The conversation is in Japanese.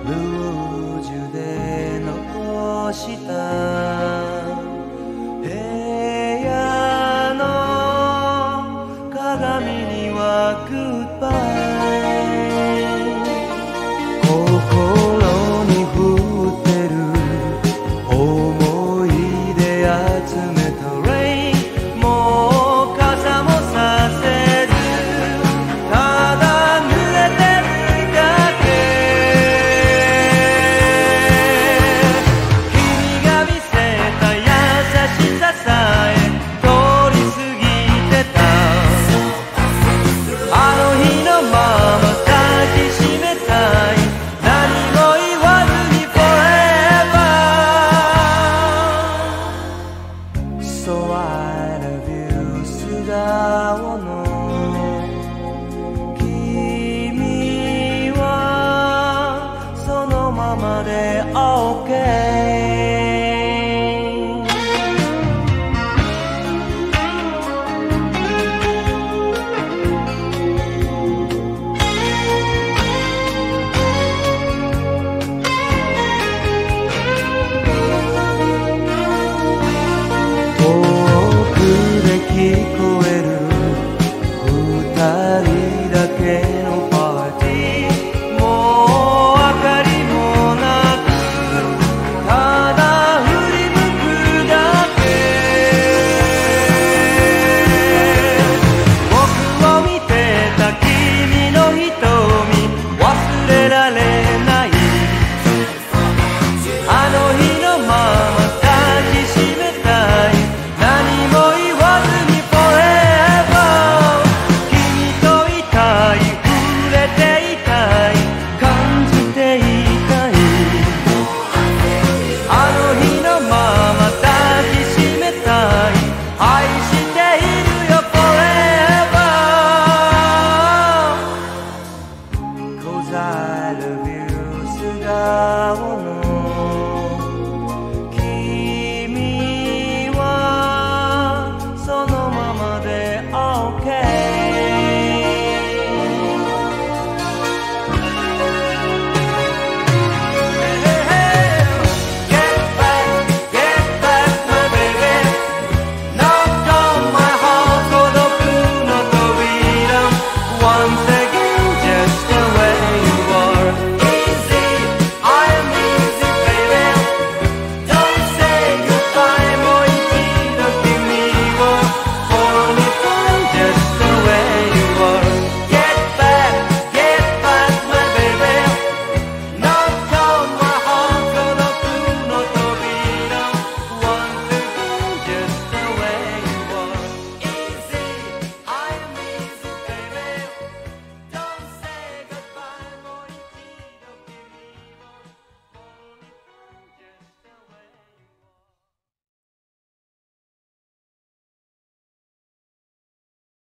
ルージュで残した部屋の鏡にはグッバイ、心に降ってる思い出集めたレイン、もう傘もさせずただ濡れてるだけ。君が見せた優しささえ通り過ぎてた、あの日のまま抱きしめたい、何も言わずに forever So I love you 素顔の君はそのままで OK。遠くで聞こえる二人だけ